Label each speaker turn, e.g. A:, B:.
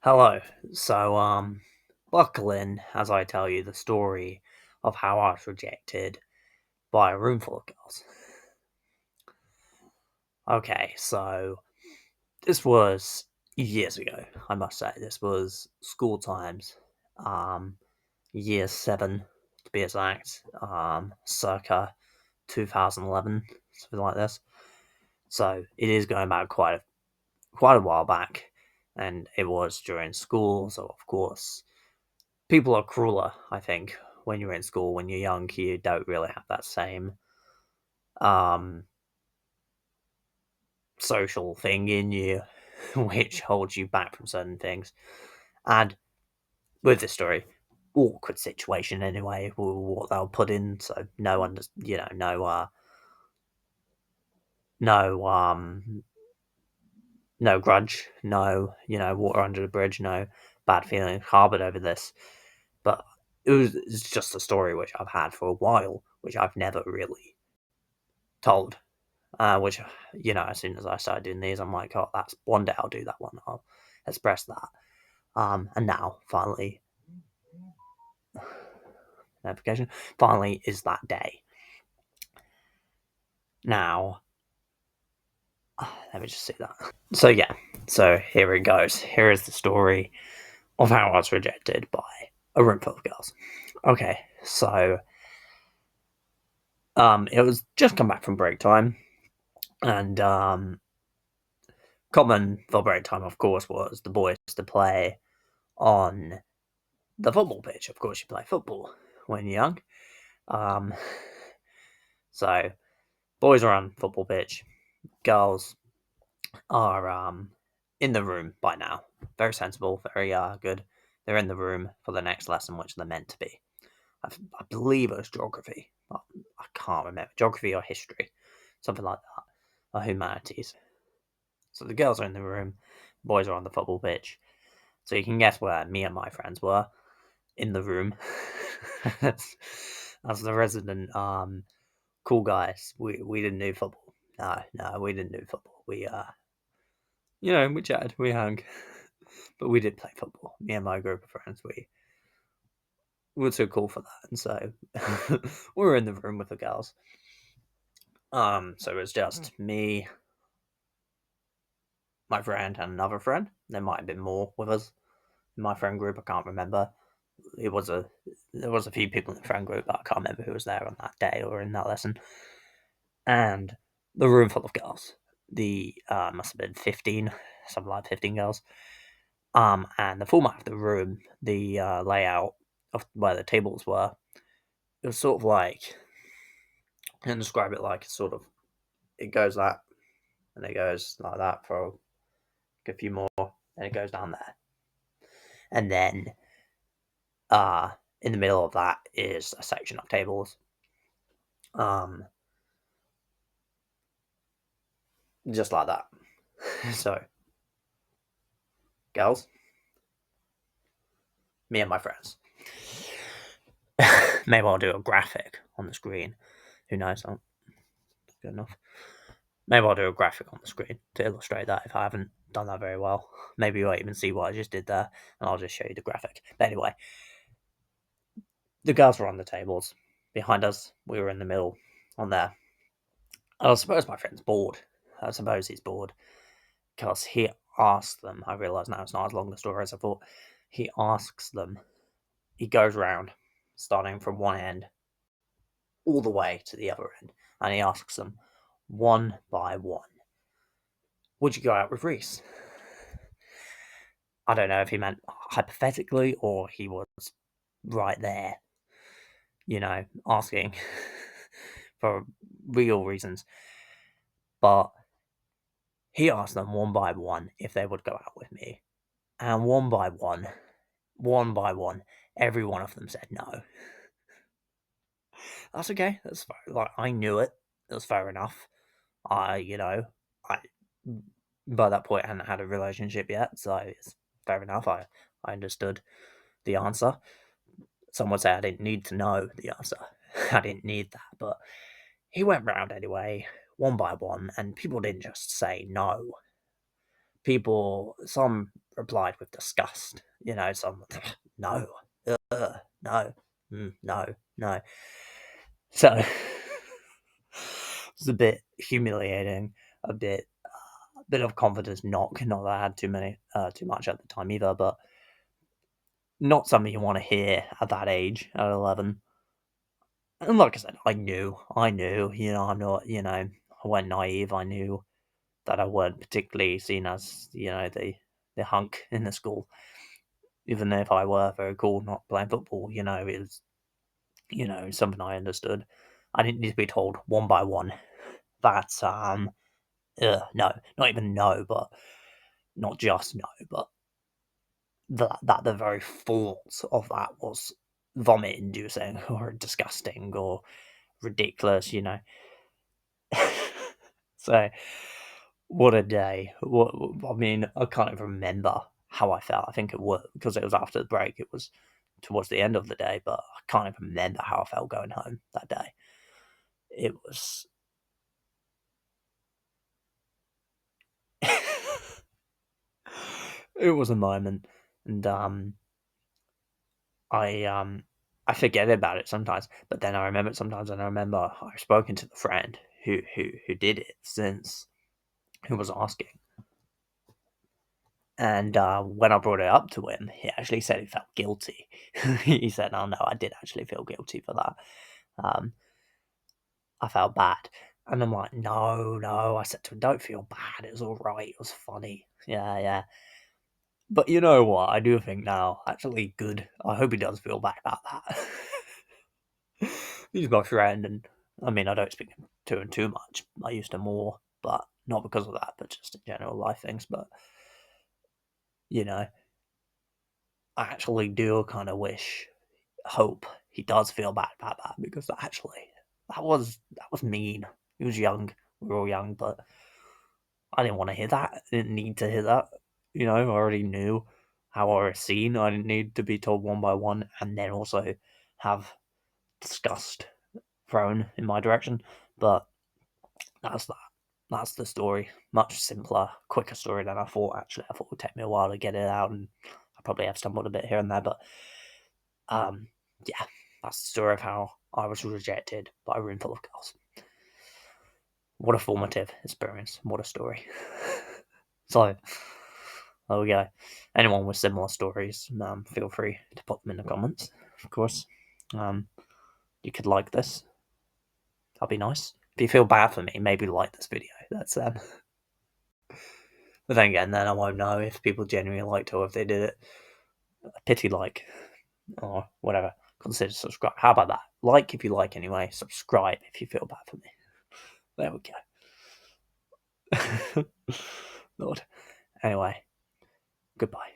A: Hello. Buckle in as I tell you the story of how I was rejected by a room full of girls. Okay, so this was years ago, I must say. This was school times, um, year 7 to be exact, circa 2011, something like this. So it is going back quite a while back, and it was during school, so of course people are crueler, I think, when you're in school. When you're young, you don't really have that same um, social thing in you, which holds you back from certain things. And with this story, awkward situation anyway, what they'll put in, so no one, no, no grudge, no, water under the bridge, no bad feelings harbored over this. But it's just a story which I've had for a while, which I've never really told. Which, as soon as I started doing these, I'm like, oh, that's one day I'll do that one. I'll express that. And now, finally, notification, finally is that day. Now, let me just see that. So, yeah, so here it goes. Here is the story of how I was rejected by a room full of girls. Okay, so, it was just come back from break time, and, common for break time, of course, was the boys to play on the football pitch. Of course, you play football when you're young. Um, so boys are on football pitch. Girls are in the room by now. Very sensible, very good. They're in the room for the next lesson, which they're meant to be. I believe it was geography. I can't remember. Geography or history. Something like that. Or humanities. So the girls are in the room. Boys are on the football pitch. So you can guess where me and my friends were. In the room. as the resident cool guys. We didn't do football. No, we didn't do football. We chatted, we hung, but we did play football. Me and my group of friends, we were too cool for that, and so we were in the room with the girls. So it was just me, my friend, and another friend. There might have been more with us in my friend group. I can't remember. There was a few people in the friend group, but I can't remember who was there on that day or in that lesson. And the room full of girls. The must have been 15, something like 15 girls. And the format of the room, the layout of where the tables were, it was sort of like, I can describe it like sort of, it goes that, and it goes like that for a few more, and it goes down there. And then in the middle of that is a section of tables. Just like that. So, girls, me and my friends. Maybe I'll do a graphic on the screen. Who knows? Good enough. Maybe I'll do a graphic on the screen to illustrate that if I haven't done that very well. Maybe you won't even see what I just did there, and I'll just show you the graphic. But anyway, the girls were on the tables. Behind us, we were in the middle on there. I suppose my friend's bored. I suppose he's bored because he asked them. I realise now it's not as long a story as I thought. He asks them. He goes round, starting from one end all the way to the other end, and he asks them one by one, "Would you go out with Reese?" I don't know if he meant hypothetically or he was right there, asking for real reasons. But he asked them one by one if they would go out with me. And one by one, every one of them said no. That's okay. That's fair. Like, I knew it. It was fair enough. I by that point hadn't had a relationship yet, so it's fair enough. I understood the answer. Some would say I didn't need to know the answer. I didn't need that, but he went round anyway, one by one, and people didn't just say no. some replied with disgust, some, no, no, no, no. So it's a bit humiliating, a bit of confidence knock. Not that I had too much at the time either, but not something you want to hear at that age, at 11. And like I said, I knew, I'm not, I went naive. I knew that I weren't particularly seen as, the hunk in the school. Even if I were very cool not playing football, it was, something I understood. I didn't need to be told one by one that, no, not even no, but not just no, but that the very thought of that was vomit inducing or disgusting or ridiculous. So, what a day. I mean, I can't even remember how I felt. I think it was because it was after the break. It was towards the end of the day, but I can't even remember how I felt going home that day. It was. It was a moment, and I forget about it sometimes, but then I remember it sometimes, and I remember I've spoken to the friend who did it since, who was asking. And when I brought it up to him, he actually said he felt guilty. He said, "Oh no, I did actually feel guilty for that. Um, I felt bad." And I'm like, "No, no." I said to him, "Don't feel bad. It was all right. It was funny. Yeah, yeah." But you know what? I do think now, actually, good. I hope he does feel bad about that. He's my friend, and I mean, I don't speak to him too much. I used to more, but not because of that, but just in general life things. But you know, I actually do kind of hope he does feel bad about that, because actually, that was mean. He was young. We were all young, but I didn't want to hear that. I didn't need to hear that. I already knew how I was seen. I didn't need to be told one by one, and then also have disgust thrown in my direction. But that's that. That's the story. Much simpler, quicker story than I thought. Actually, I thought it would take me a while to get it out, and I probably have stumbled a bit here and there. But um, yeah, that's the story of how I was rejected by a room full of girls. What a formative experience! What a story! So there we go. Anyone with similar stories, feel free to put them in the comments. Of course, um, you could like this. That'd be nice. If you feel bad for me, maybe like this video. That's But then again, then I won't know if people genuinely liked it or if they did it. Pity like or whatever. Consider subscribe. How about that? Like if you like anyway. Subscribe if you feel bad for me. There we go. Lord. Anyway, goodbye.